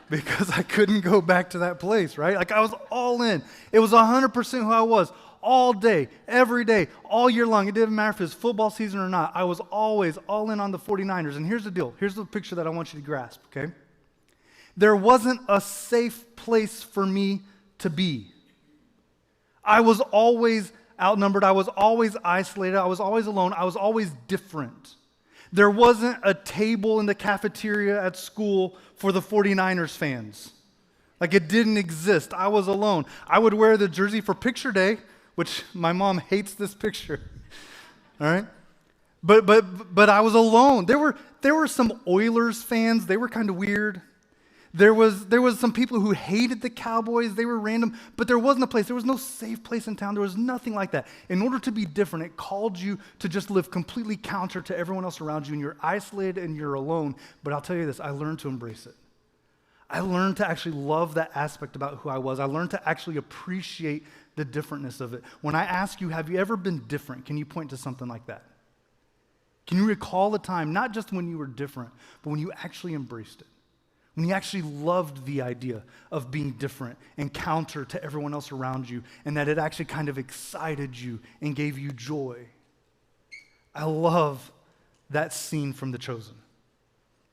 because I couldn't go back to that place, right? Like I was all in. It was 100% who I was all day, every day, all year long. It didn't matter if it was football season or not. I was always all in on the 49ers. And here's the deal. Here's the picture that I want you to grasp, okay? There wasn't a safe place for me to be. I was always outnumbered. I was always isolated. I was always alone. I was always different. There wasn't a table in the cafeteria at school for the 49ers fans. Like it didn't exist. I was alone. I would wear the jersey for picture day, which my mom hates this picture. All right? But I was alone. There were some Oilers fans. They were kind of weird. There was some people who hated the Cowboys. They were random, but there wasn't a place. There was no safe place in town. There was nothing like that. In order to be different, it called you to just live completely counter to everyone else around you, and you're isolated and you're alone. But I'll tell you this, I learned to embrace it. I learned to actually love that aspect about who I was. I learned to actually appreciate the differentness of it. When I ask you, have you ever been different? Can you point to something like that? Can you recall a time, not just when you were different, but when you actually embraced it? When you actually loved the idea of being different and counter to everyone else around you, and that it actually kind of excited you and gave you joy. I love that scene from The Chosen.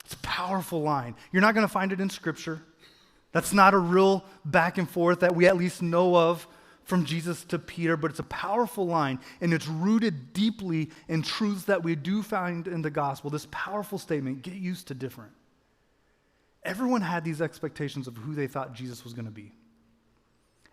It's a powerful line. You're not going to find it in Scripture. That's not a real back and forth that we at least know of from Jesus to Peter, but it's a powerful line, and it's rooted deeply in truths that we do find in the gospel. This powerful statement, get used to different. Everyone had these expectations of who they thought Jesus was going to be.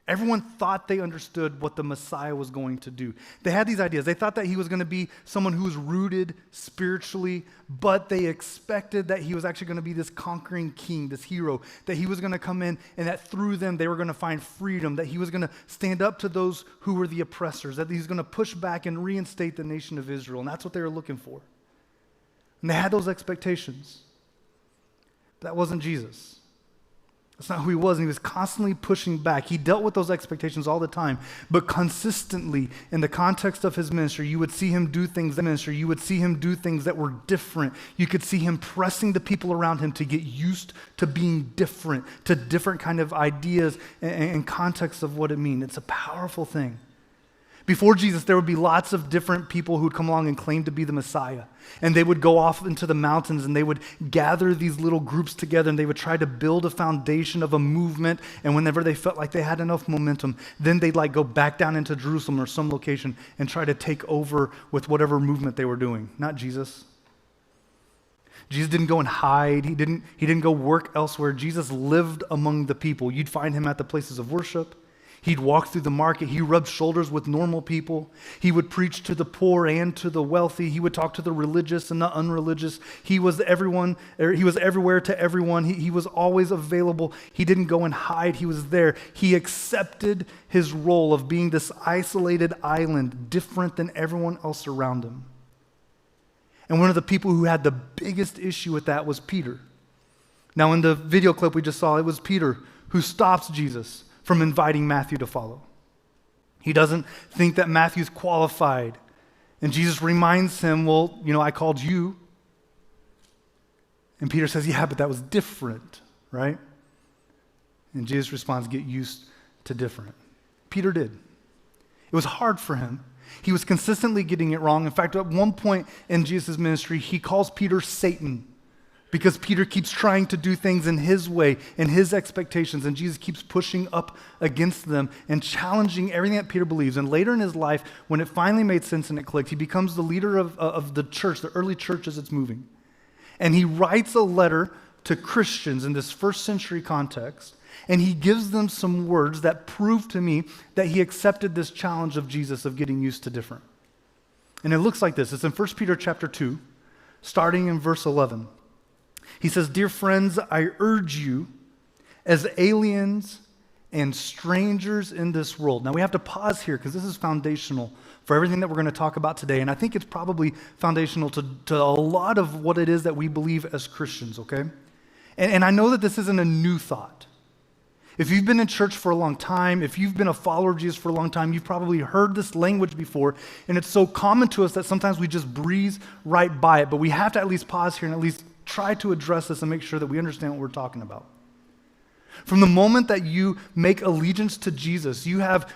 Everyone thought they understood what the Messiah was going to do. They had these ideas. They thought that he was going to be someone who was rooted spiritually, but they expected that he was actually going to be this conquering king, this hero, that he was going to come in and that through them they were going to find freedom, that he was going to stand up to those who were the oppressors, that he was going to push back and reinstate the nation of Israel. And that's what they were looking for. And they had those expectations. That wasn't Jesus. That's not who he was, and he was constantly pushing back. He dealt with those expectations all the time, but consistently, in the context of his ministry, you would see him do things that were different. You could see him pressing the people around him to get used to being different, to different kind of ideas and contexts of what it means. It's a powerful thing. Before Jesus, there would be lots of different people who would come along and claim to be the Messiah. And they would go off into the mountains and they would gather these little groups together and they would try to build a foundation of a movement. And whenever they felt like they had enough momentum, then they'd go back down into Jerusalem or some location and try to take over with whatever movement they were doing. Not Jesus. Jesus didn't go and hide. He didn't go work elsewhere. Jesus lived among the people. You'd find him at the places of worship. He'd walk through the market. He rubbed shoulders with normal people. He would preach to the poor and to the wealthy. He would talk to the religious and the unreligious. He was everywhere to everyone. He was always available. He didn't go and hide. He was there. He accepted his role of being this isolated island, different than everyone else around him. And one of the people who had the biggest issue with that was Peter. Now, in the video clip we just saw, it was Peter who stops Jesus from inviting Matthew to follow. He doesn't think that Matthew's qualified. And Jesus reminds him, well, I called you. And Peter says, yeah, but that was different, right? And Jesus responds, get used to different. Peter did. It was hard for him. He was consistently getting it wrong. In fact, at one point in Jesus' ministry, he calls Peter Satan, because Peter keeps trying to do things in his way, in his expectations, and Jesus keeps pushing up against them and challenging everything that Peter believes. And later in his life, when it finally made sense and it clicked, he becomes the leader of the church, the early church as it's moving. And he writes a letter to Christians in this first century context, and he gives them some words that prove to me that he accepted this challenge of Jesus of getting used to different. And it looks like this. It's in 1 Peter chapter 2, starting in verse 11. He says, dear friends, I urge you as aliens and strangers in this world. Now we have to pause here because this is foundational for everything that we're going to talk about today. And I think it's probably foundational to a lot of what it is that we believe as Christians, okay? And I know that this isn't a new thought. If you've been in church for a long time, if you've been a follower of Jesus for a long time, you've probably heard this language before, and it's so common to us that sometimes we just breeze right by it. But we have to at least pause here and at least try to address this and make sure that we understand what we're talking about. From the moment that you make allegiance to Jesus, you have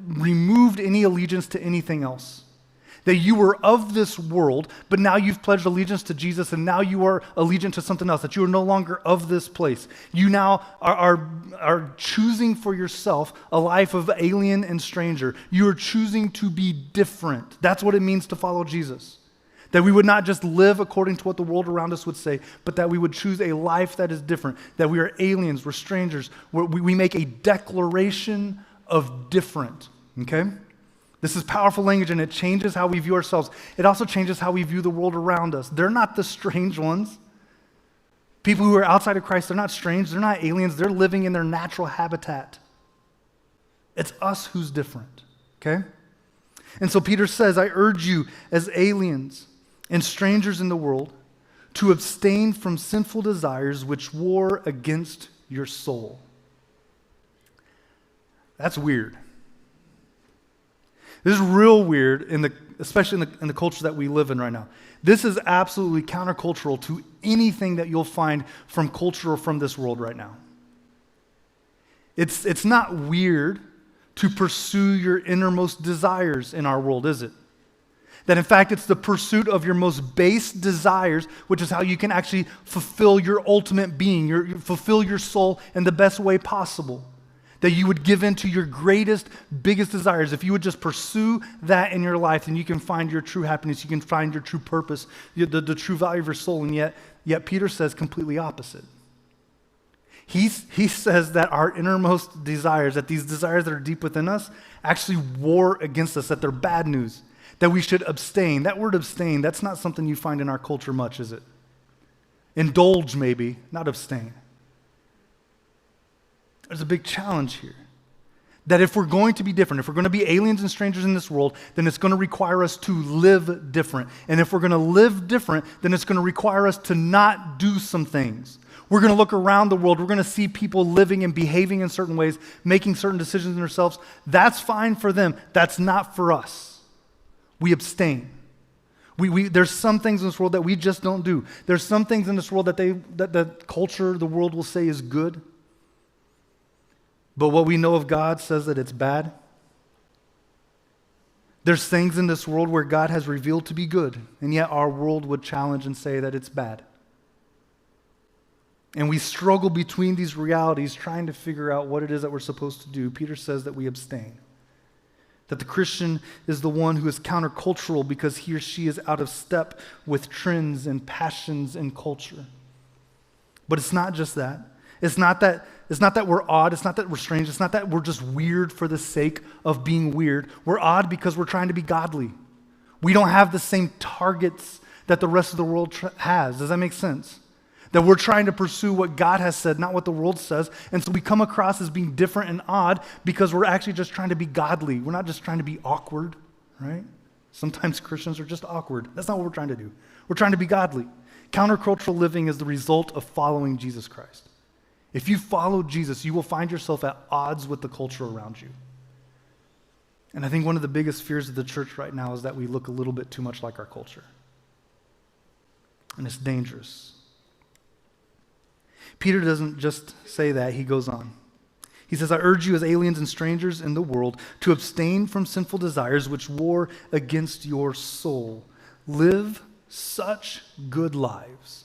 removed any allegiance to anything else. That you were of this world, but now you've pledged allegiance to Jesus, and now you are allegiant to something else, that you are no longer of this place. You now are choosing for yourself a life of alien and stranger. You are choosing to be different. That's what it means to follow Jesus. That we would not just live according to what the world around us would say, but that we would choose a life that is different. That we are aliens, we're strangers. We make a declaration of different, okay? This is powerful language, and it changes how we view ourselves. It also changes how we view the world around us. They're not the strange ones. People who are outside of Christ, they're not strange. They're not aliens. They're living in their natural habitat. It's us who's different, okay? And so Peter says, I urge you as aliens and strangers in the world to abstain from sinful desires which war against your soul. That's weird. This is real weird, especially in the culture that we live in right now. This is absolutely countercultural to anything that you'll find from culture or from this world right now. It's not weird to pursue your innermost desires in our world, is it? That in fact, it's the pursuit of your most base desires, which is how you can actually fulfill your ultimate being, fulfill your soul in the best way possible. That you would give in to your greatest, biggest desires. If you would just pursue that in your life, then you can find your true happiness, you can find your true purpose, the true value of your soul, and yet Peter says completely opposite. He says that our innermost desires, that these desires that are deep within us, actually war against us, that they're bad news, that we should abstain. That word abstain, that's not something you find in our culture much, is it? Indulge maybe, not abstain. There's a big challenge here. That if we're going to be different, if we're going to be aliens and strangers in this world, then it's going to require us to live different. And if we're going to live different, then it's going to require us to not do some things. We're going to look around the world. We're going to see people living and behaving in certain ways, making certain decisions in themselves. That's fine for them. That's not for us. We abstain. There's some things in this world that we just don't do. There's some things in this world that the culture, the world will say is good. But what we know of God says that it's bad. There's things in this world where God has revealed to be good, and yet our world would challenge and say that it's bad. And we struggle between these realities trying to figure out what it is that we're supposed to do. Peter says that we abstain. That the Christian is the one who is countercultural because he or she is out of step with trends and passions and culture. But it's not just that. It's not that we're odd. It's not that we're strange. It's not that we're just weird for the sake of being weird. We're odd because we're trying to be godly. We don't have the same targets that the rest of the world has. Does that make sense? That we're trying to pursue what God has said, not what the world says. And so we come across as being different and odd because we're actually just trying to be godly. We're not just trying to be awkward, right? Sometimes Christians are just awkward. That's not what we're trying to do. We're trying to be godly. Countercultural living is the result of following Jesus Christ. If you follow Jesus, you will find yourself at odds with the culture around you. And I think one of the biggest fears of the church right now is that we look a little bit too much like our culture. And it's dangerous. Peter doesn't just say that, he goes on. He says, I urge you as aliens and strangers in the world to abstain from sinful desires which war against your soul. Live such good lives.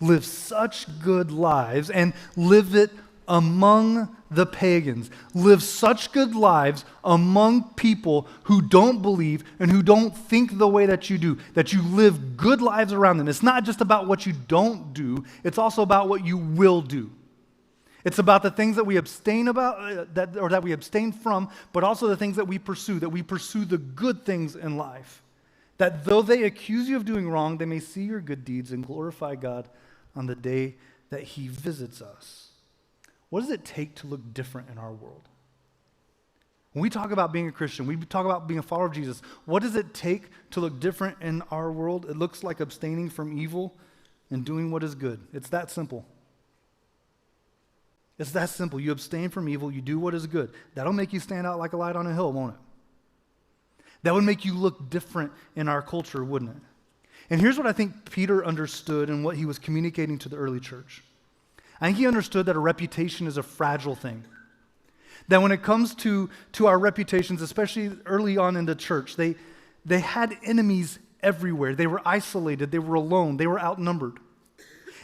Live such good lives and live it among the pagans. Live such good lives among people who don't believe and who don't think the way that you do, that you live good lives around them. It's not just about what you don't do, it's also about what you will do. It's about the things that we abstain about, that we abstain from, but also the things that we pursue the good things in life. That though they accuse you of doing wrong, they may see your good deeds and glorify God on the day that he visits us. What does it take to look different in our world? When we talk about being a Christian, we talk about being a follower of Jesus, what does it take to look different in our world? It looks like abstaining from evil and doing what is good. It's that simple. It's that simple. You abstain from evil, you do what is good. That'll make you stand out like a light on a hill, won't it? That would make you look different in our culture, wouldn't it? And here's what I think Peter understood and what he was communicating to the early church. I think he understood that a reputation is a fragile thing. That when it comes to our reputations, especially early on in the church, they had enemies everywhere. They were isolated. They were alone. They were outnumbered.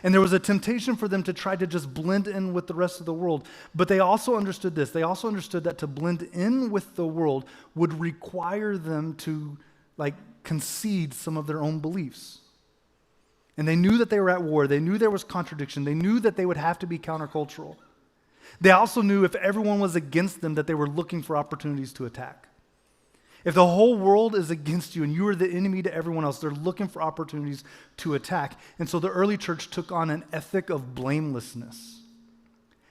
And there was a temptation for them to try to just blend in with the rest of the world. But they also understood this. They also understood that to blend in with the world would require them to concede some of their own beliefs. And they knew that they were at war. They knew there was contradiction. They knew that they would have to be countercultural. They also knew if everyone was against them that they were looking for opportunities to attack. If the whole world is against you and you are the enemy to everyone else, they're looking for opportunities to attack. And so the early church took on an ethic of blamelessness.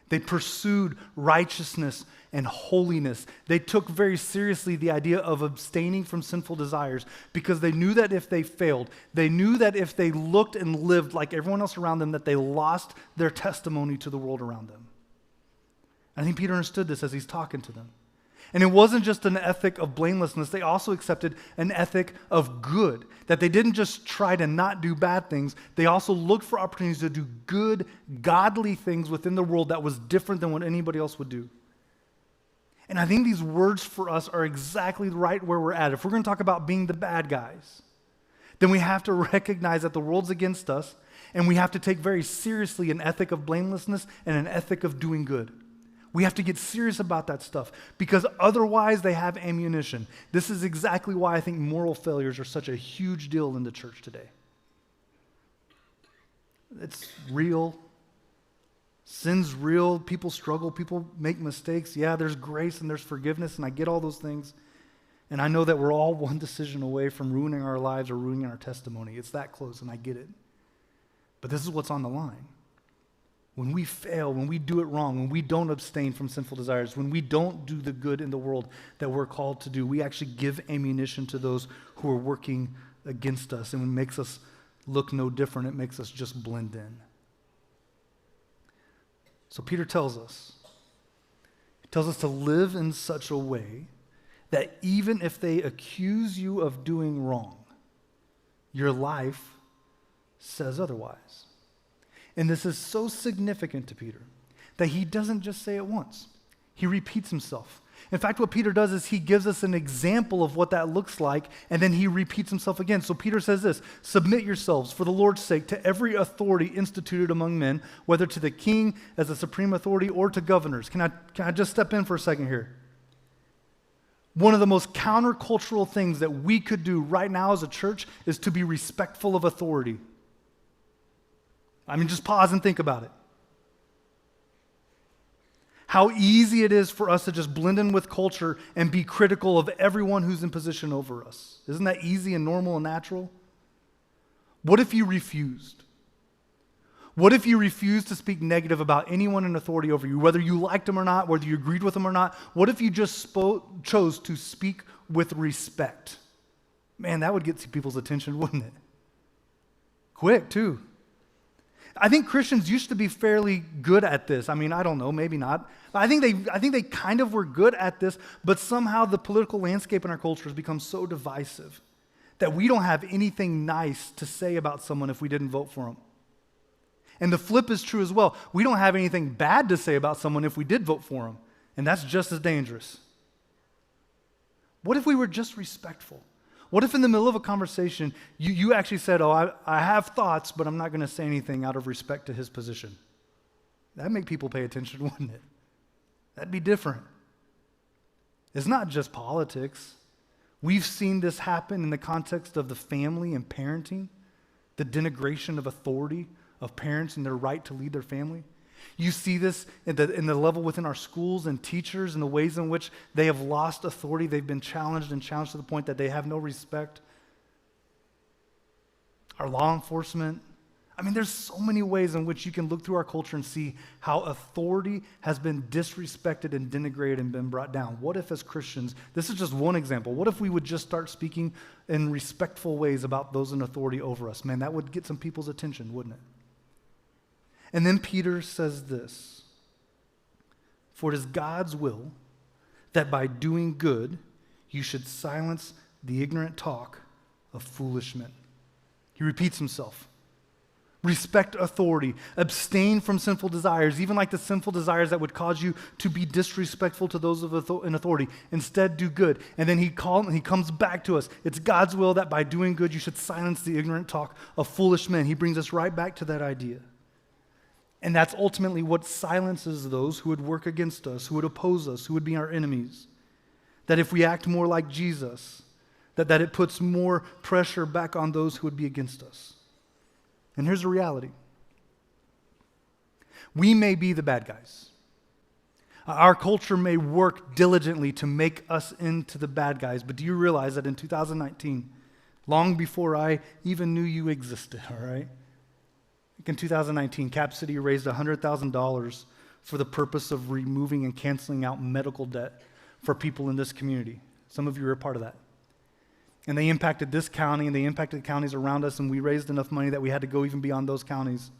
They pursued righteousness and holiness. They took very seriously the idea of abstaining from sinful desires because they knew that if they failed, they knew that if they looked and lived like everyone else around them, that they lost their testimony to the world around them. I think Peter understood this as he's talking to them. And it wasn't just an ethic of blamelessness. They also accepted an ethic of good, that they didn't just try to not do bad things. They also looked for opportunities to do good, godly things within the world that was different than what anybody else would do. And I think these words for us are exactly right where we're at. If we're going to talk about being the bad guys, then we have to recognize that the world's against us, and we have to take very seriously an ethic of blamelessness and an ethic of doing good. We have to get serious about that stuff because otherwise they have ammunition. This is exactly why I think moral failures are such a huge deal in the church today. It's real. Sin's real. People struggle. People make mistakes. Yeah, there's grace and there's forgiveness, and I get all those things. And I know that we're all one decision away from ruining our lives or ruining our testimony. It's that close, and I get it. But this is what's on the line. When we fail, when we do it wrong, when we don't abstain from sinful desires, when we don't do the good in the world that we're called to do, we actually give ammunition to those who are working against us, and it makes us look no different. It makes us just blend in. So Peter tells us to live in such a way that even if they accuse you of doing wrong, your life says otherwise. And this is so significant to Peter that he doesn't just say it once. He repeats himself. In fact, what Peter does is he gives us an example of what that looks like, and then he repeats himself again. So Peter says this, "Submit yourselves for the Lord's sake to every authority instituted among men, whether to the king as a supreme authority or to governors." Can I just step in for a second here? One of the most countercultural things that we could do right now as a church is to be respectful of authority. I mean, just pause and think about it. How easy it is for us to just blend in with culture and be critical of everyone who's in position over us. Isn't that easy and normal and natural? What if you refused? What if you refused to speak negative about anyone in authority over you, whether you liked them or not, whether you agreed with them or not? What if you just chose to speak with respect? Man, that would get people's attention, wouldn't it? Quick, too. I think Christians used to be fairly good at this. I mean, I don't know, maybe not. I think they kind of were good at this, but somehow the political landscape in our culture has become so divisive that we don't have anything nice to say about someone if we didn't vote for them. And the flip is true as well. We don't have anything bad to say about someone if we did vote for them, and that's just as dangerous. What if we were just respectful? What if in the middle of a conversation, you actually said, "Oh, I have thoughts, but I'm not going to say anything out of respect to his position"? That'd make people pay attention, wouldn't it? That'd be different. It's not just politics. We've seen this happen in the context of the family and parenting, the denigration of authority of parents and their right to lead their family. You see this in the level within our schools and teachers and the ways in which they have lost authority. They've been challenged to the point that they have no respect. Our law enforcement. I mean, there's so many ways in which you can look through our culture and see how authority has been disrespected and denigrated and been brought down. What if as Christians, this is just one example, what if we would just start speaking in respectful ways about those in authority over us? Man, that would get some people's attention, wouldn't it? And then Peter says this, "For it is God's will that by doing good you should silence the ignorant talk of foolish men." He repeats himself. Respect authority. Abstain from sinful desires, even like the sinful desires that would cause you to be disrespectful to those in authority. Instead, do good. And then he comes back to us. It's God's will that by doing good, you should silence the ignorant talk of foolish men. He brings us right back to that idea. And that's ultimately what silences those who would work against us, who would oppose us, who would be our enemies. That if we act more like Jesus, that it puts more pressure back on those who would be against us. And here's the reality. We may be the bad guys. Our culture may work diligently to make us into the bad guys, but do you realize that in 2019, long before I even knew you existed, all right? In 2019, Cap City raised $100,000 for the purpose of removing and canceling out medical debt for people in this community. Some of you are a part of that. And they impacted this county, and they impacted counties around us, and we raised enough money that we had to go even beyond those counties.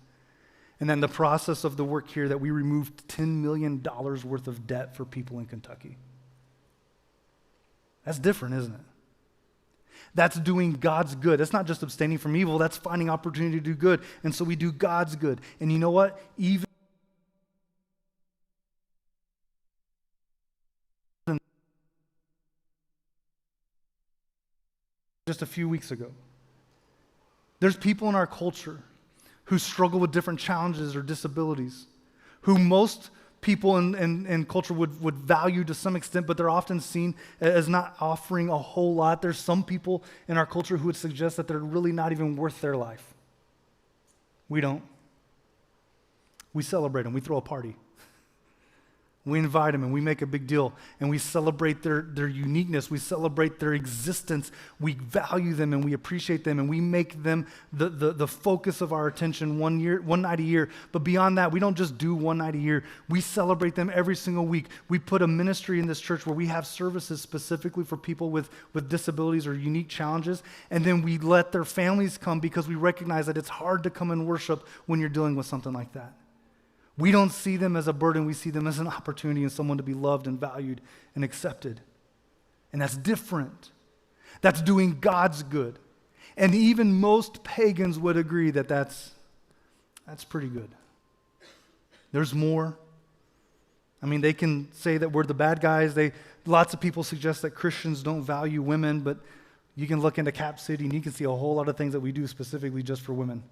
And then the process of the work here that we removed $10 million worth of debt for people in Kentucky. That's different, isn't it? That's doing God's good. That's not just abstaining from evil, that's finding opportunity to do good. And so we do God's good. And you know what? Even just a few weeks ago, there's people in our culture who struggle with different challenges or disabilities, who most people in culture would value to some extent, but they're often seen as not offering a whole lot. There's some people in our culture who would suggest that they're really not even worth their life. We don't. We celebrate them. We throw a party. We invite them and we make a big deal and we celebrate their uniqueness. We celebrate their existence. We value them and we appreciate them and we make them the focus of our attention one night a year. But beyond that, we don't just do one night a year. We celebrate them every single week. We put a ministry in this church where we have services specifically for people with disabilities or unique challenges. And then we let their families come because we recognize that it's hard to come and worship when you're dealing with something like that. We don't see them as a burden. We see them as an opportunity and someone to be loved and valued and accepted. And that's different. That's doing God's good. And even most pagans would agree that that's pretty good. There's more. I mean, they can say that we're the bad guys. Lots of people suggest that Christians don't value women, but you can look into Cap City and you can see a whole lot of things that we do specifically just for women.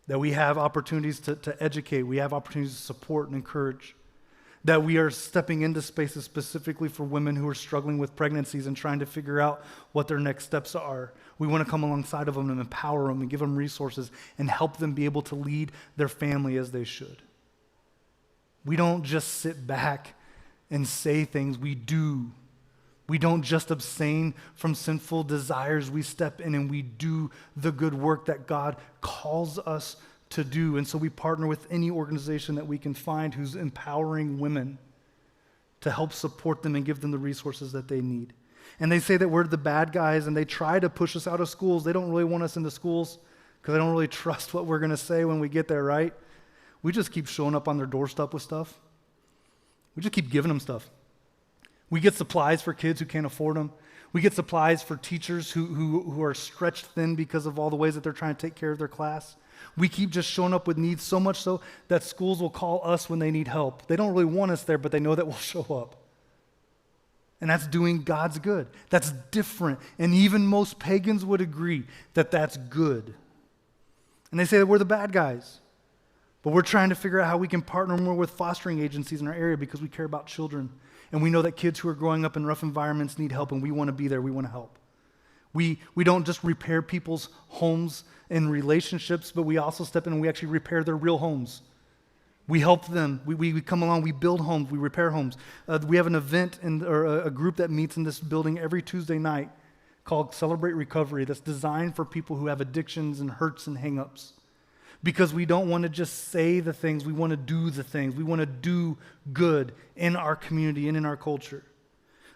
That we have opportunities to educate, we have opportunities to support and encourage. That we are stepping into spaces specifically for women who are struggling with pregnancies and trying to figure out what their next steps are. We want to come alongside of them and empower them and give them resources and help them be able to lead their family as they should. We don't just sit back and say things, we do. We don't just abstain from sinful desires. We step in and we do the good work that God calls us to do. And so we partner with any organization that we can find who's empowering women to help support them and give them the resources that they need. And they say that we're the bad guys and they try to push us out of schools. They don't really want us in the schools because they don't really trust what we're going to say when we get there, right? We just keep showing up on their doorstep with stuff. We just keep giving them stuff. We get supplies for kids who can't afford them. We get supplies for teachers who are stretched thin because of all the ways that they're trying to take care of their class. We keep just showing up with needs, so much so that schools will call us when they need help. They don't really want us there, but they know that we'll show up. And that's doing God's good. That's different. And even most pagans would agree that that's good. And they say that we're the bad guys. But we're trying to figure out how we can partner more with fostering agencies in our area because we care about children. And we know that kids who are growing up in rough environments need help, and we want to be there. We want to help. We don't just repair people's homes and relationships, but we also step in and we actually repair their real homes. We help them. We come along. We build homes. We repair homes. We have an event or a group that meets in this building every Tuesday night called Celebrate Recovery that's designed for people who have addictions and hurts and hang-ups. Because we don't want to just say the things, we want to do the things. We want to do good in our community and in our culture.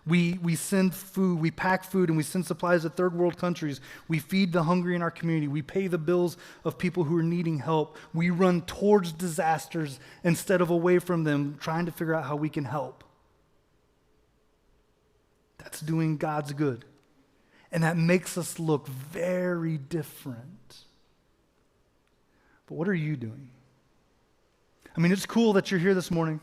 We send food, we pack food, and we send supplies to third world countries. We feed the hungry in our community. We pay the bills of people who are needing help. We run towards disasters instead of away from them, trying to figure out how we can help. That's doing God's good. And that makes us look very different. But what are you doing? I mean, it's cool that you're here this morning.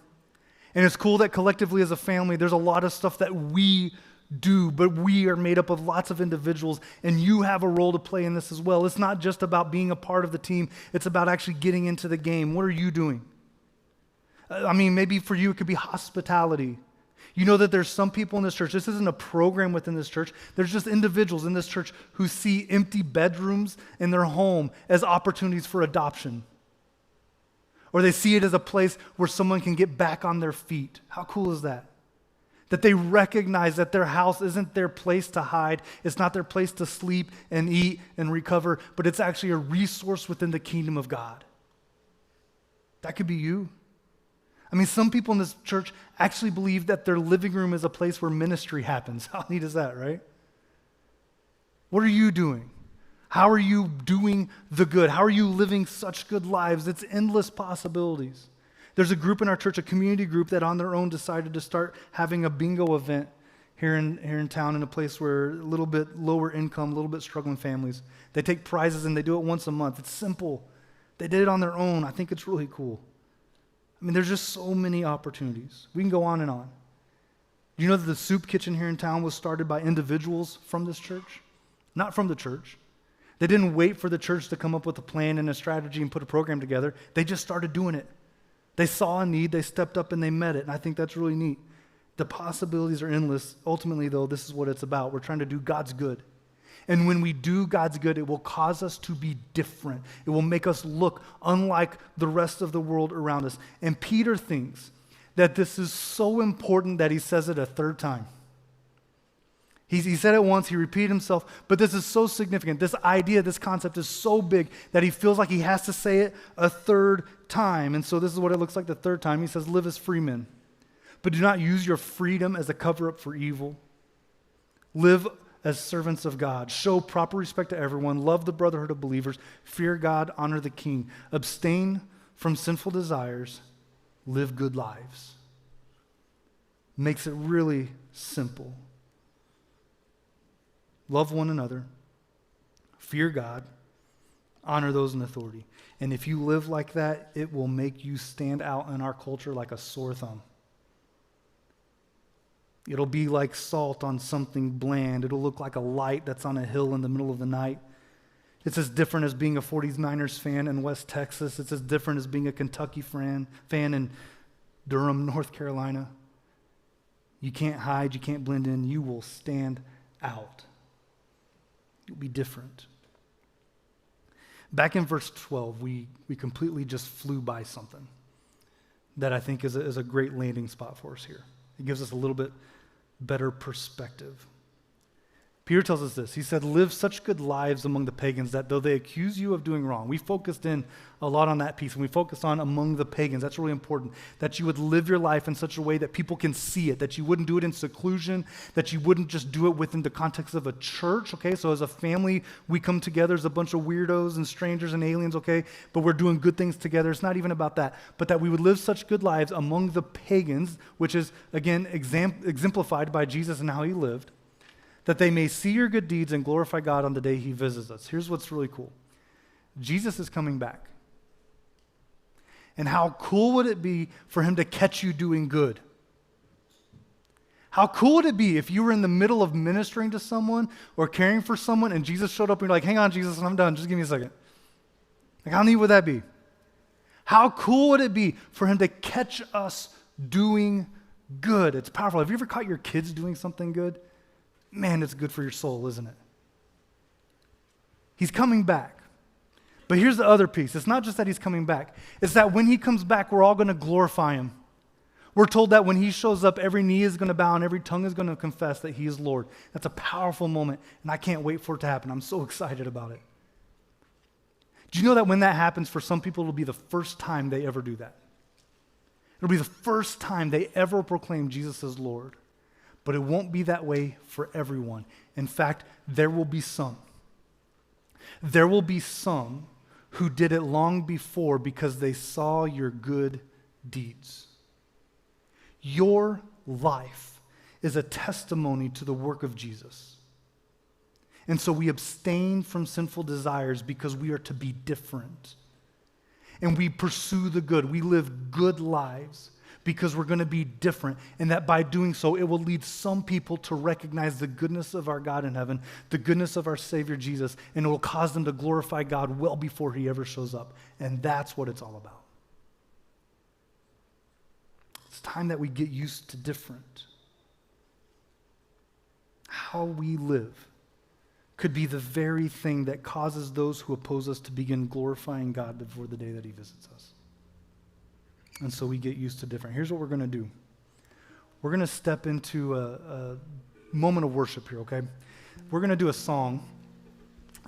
And it's cool that collectively as a family, there's a lot of stuff that we do, but we are made up of lots of individuals, and you have a role to play in this as well. It's not just about being a part of the team. It's about actually getting into the game. What are you doing? I mean, maybe for you, it could be hospitality. You know that there's some people in this church, this isn't a program within this church, there's just individuals in this church who see empty bedrooms in their home as opportunities for adoption. Or they see it as a place where someone can get back on their feet. How cool is that? That they recognize that their house isn't their place to hide, it's not their place to sleep and eat and recover, but it's actually a resource within the kingdom of God. That could be you. I mean, some people in this church actually believe that their living room is a place where ministry happens. How neat is that, right? What are you doing? How are you doing the good? How are you living such good lives? It's endless possibilities. There's a group in our church, a community group, that on their own decided to start having a bingo event here in town in a place where a little bit lower income, a little bit struggling families. They take prizes and they do it once a month. It's simple. They did it on their own. I think it's really cool. I mean, there's just so many opportunities. We can go on and on. Do you know that the soup kitchen here in town was started by individuals from this church? Not from the church. They didn't wait for the church to come up with a plan and a strategy and put a program together. They just started doing it. They saw a need, they stepped up, and they met it, and I think that's really neat. The possibilities are endless. Ultimately, though, this is what it's about. We're trying to do God's good. And when we do God's good, it will cause us to be different. It will make us look unlike the rest of the world around us. And Peter thinks that this is so important that he says it a third time. He said it once, he repeated himself, but this is so significant. This idea, this concept is so big that he feels like he has to say it a third time. And so this is what it looks like the third time. He says, live as free men, but do not use your freedom as a cover-up for evil. Live as servants of God. Show proper respect to everyone. Love the brotherhood of believers. Fear God. Honor the king. Abstain from sinful desires. Live good lives. Makes it really simple. Love one another. Fear God. Honor those in authority. And if you live like that, it will make you stand out in our culture like a sore thumb. It'll be like salt on something bland. It'll look like a light that's on a hill in the middle of the night. It's as different as being a 49ers fan in West Texas. It's as different as being a Kentucky fan in Durham, North Carolina. You can't hide. You can't blend in. You will stand out. You'll be different. Back in verse 12, we completely just flew by something that I think is a great landing spot for us here. It gives us a little bit better perspective. Peter tells us this. He said, live such good lives among the pagans that though they accuse you of doing wrong. We focused in a lot on that piece, and we focused on among the pagans. That's really important, that you would live your life in such a way that people can see it, that you wouldn't do it in seclusion, that you wouldn't just do it within the context of a church, okay? So as a family, we come together as a bunch of weirdos and strangers and aliens, okay? But we're doing good things together. It's not even about that. But that we would live such good lives among the pagans, which is, again, exemplified by Jesus and how he lived, that they may see your good deeds and glorify God on the day he visits us. Here's what's really cool. Jesus is coming back. And how cool would it be for him to catch you doing good? How cool would it be if you were in the middle of ministering to someone or caring for someone and Jesus showed up and you're like, hang on, Jesus, I'm done. Just give me a second. Like, how neat would that be? How cool would it be for him to catch us doing good? It's powerful. Have you ever caught your kids doing something good? Man, it's good for your soul, isn't it? He's coming back. But here's the other piece. It's not just that he's coming back. It's that when he comes back, we're all going to glorify him. We're told that when he shows up, every knee is going to bow and every tongue is going to confess that he is Lord. That's a powerful moment, and I can't wait for it to happen. I'm so excited about it. Do you know that when that happens, for some people, it'll be the first time they ever do that? It'll be the first time they ever proclaim Jesus as Lord. But it won't be that way for everyone. In fact, there will be some. There will be some who did it long before because they saw your good deeds. Your life is a testimony to the work of Jesus. And so we abstain from sinful desires because we are to be different. and we pursue the good. We live good lives because we're going to be different, and that by doing so, it will lead some people to recognize the goodness of our God in heaven, the goodness of our Savior Jesus, and it will cause them to glorify God well before he ever shows up. And that's what it's all about. It's time that we get used to different. How we live could be the very thing that causes those who oppose us to begin glorifying God before the day that he visits us. And so we get used to different. Here's what we're going to do. We're going to step into a moment of worship here, okay? We're going to do a song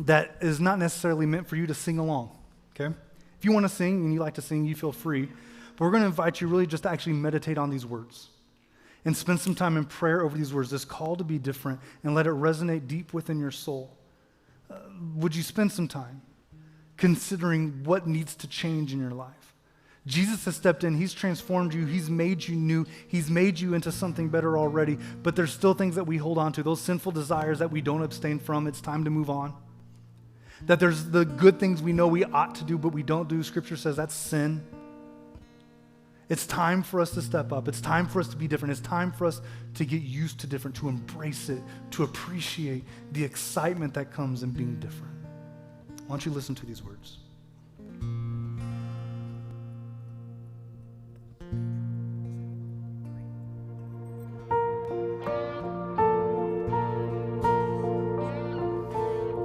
that is not necessarily meant for you to sing along, okay? If you want to sing and you like to sing, you feel free. But we're going to invite you really just to actually meditate on these words and spend some time in prayer over these words, this call to be different, and let it resonate deep within your soul. Would you spend some time considering what needs to change in your life? Jesus has stepped in. He's transformed you. He's made you new. He's made you into something better already, but there's still things that we hold on to, those sinful desires that we don't abstain from. It's time to move on. That there's the good things we know we ought to do, but we don't do. Scripture says that's sin. It's time for us to step up. It's time for us to be different. It's time for us to get used to different, to embrace it, to appreciate the excitement that comes in being different. Why don't you listen to these words?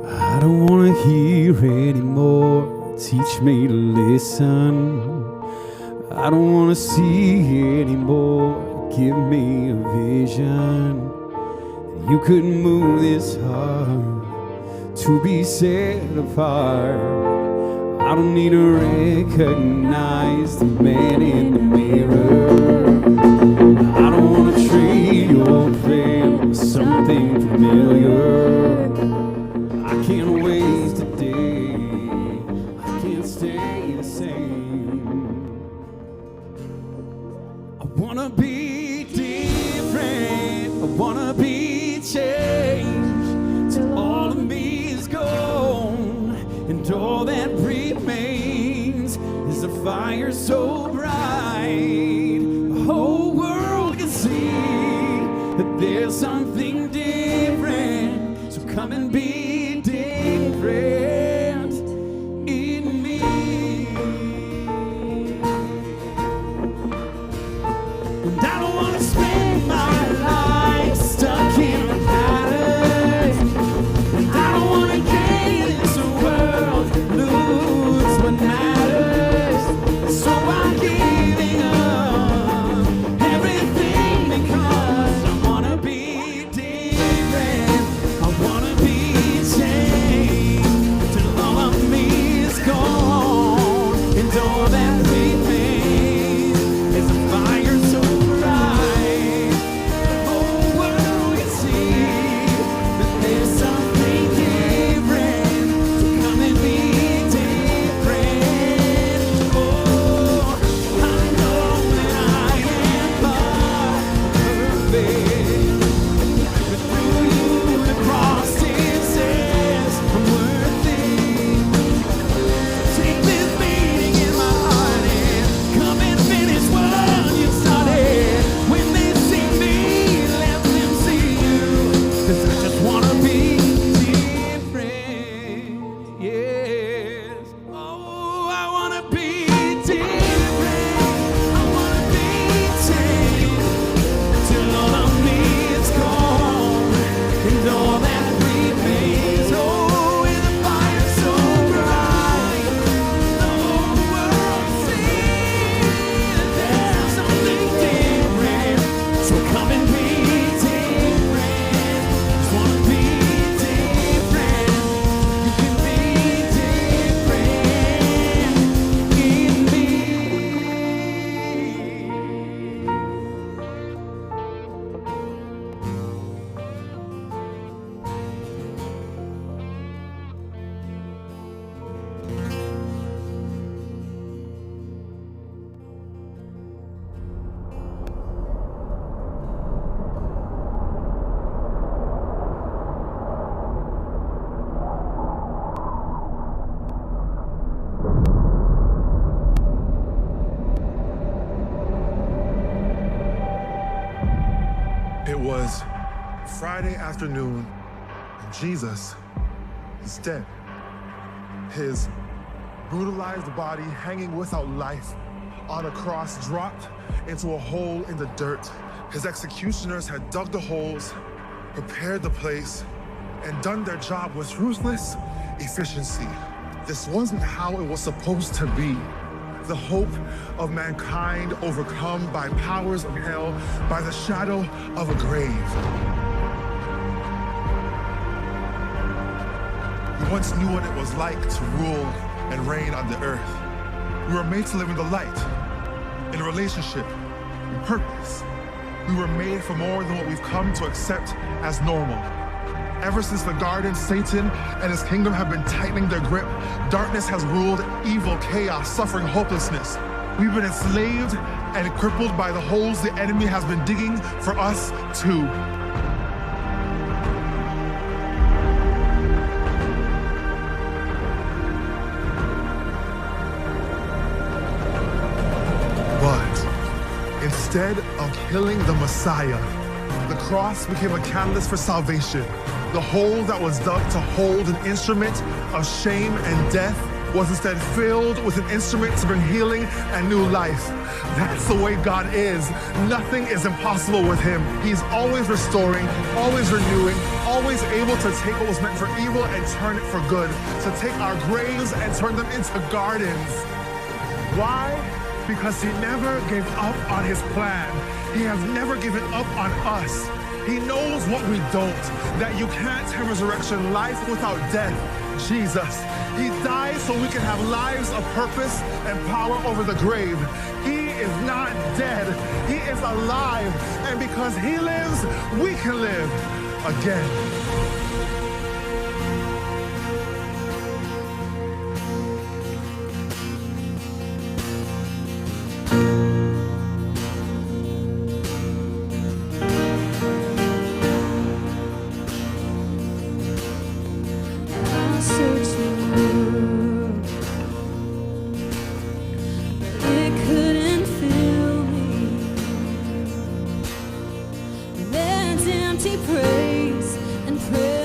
I don't want to hear anymore. Teach me to listen. I don't want to see anymore. Give me a vision. You couldn't move this heart to be set apart. I don't need to recognize the man in the mirror. I don't want to trade your plan for something familiar. I can't waste a day. I can't stay the same. I wanna be different. I wanna be changed till all of me is gone, and all that remains is a fire so bright the whole world can see that there's something different. So come and be different in me. And I don't want to spend my life stuck in the past. And I don't want to gain this world, lose what matters. So I'm giving up everything because I want to be different. I want to be changed till all of me is gone, and all that remains is a fire so bright. was Friday afternoon, and Jesus is dead. His brutalized body hanging without life on a cross dropped into a hole in the dirt. His executioners had dug the holes, prepared the place, and done their job with ruthless efficiency. This wasn't how it was supposed to be. The hope of mankind overcome by powers of hell, by the shadow of a grave. We once knew what it was like to rule and reign on the earth. We were made to live in the light, in a relationship, in purpose. We were made for more than what we've come to accept as normal. Ever since the garden, Satan and his kingdom have been tightening their grip. Darkness has ruled, evil, chaos, suffering, hopelessness. We've been enslaved and crippled by the holes the enemy has been digging for us too. But instead of killing the Messiah, the cross became a catalyst for salvation. The hole that was dug to hold an instrument of shame and death was instead filled with an instrument to bring healing and new life. That's the way God is. Nothing is impossible with him. He's always restoring, always renewing, always able to take what was meant for evil and turn it for good, to take our graves and turn them into gardens. Why? Because he never gave up on his plan. He has never given up on us. He knows what we don't, that you can't have resurrection life without death. Jesus, he died so we can have lives of purpose and power over the grave. He is not dead, he is alive. And because he lives, we can live again. Praise and praise.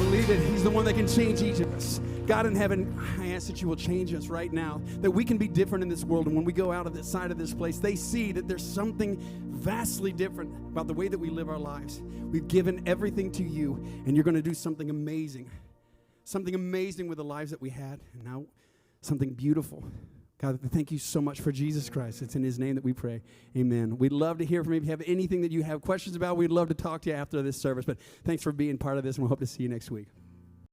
believe it. He's the one that can change each of us. God in heaven, I ask that you will change us right now, that we can be different in this world. And when we go out of the side of this place, they see that there's something vastly different about the way that we live our lives. We've given everything to you, and you're going to do something amazing with the lives that we had, and now something beautiful. God, thank you so much for Jesus Christ. It's in his name that we pray. Amen. We'd love to hear from you. If you have anything that you have questions about, we'd love to talk to you after this service. But thanks for being part of this, and we'll hope to see you next week.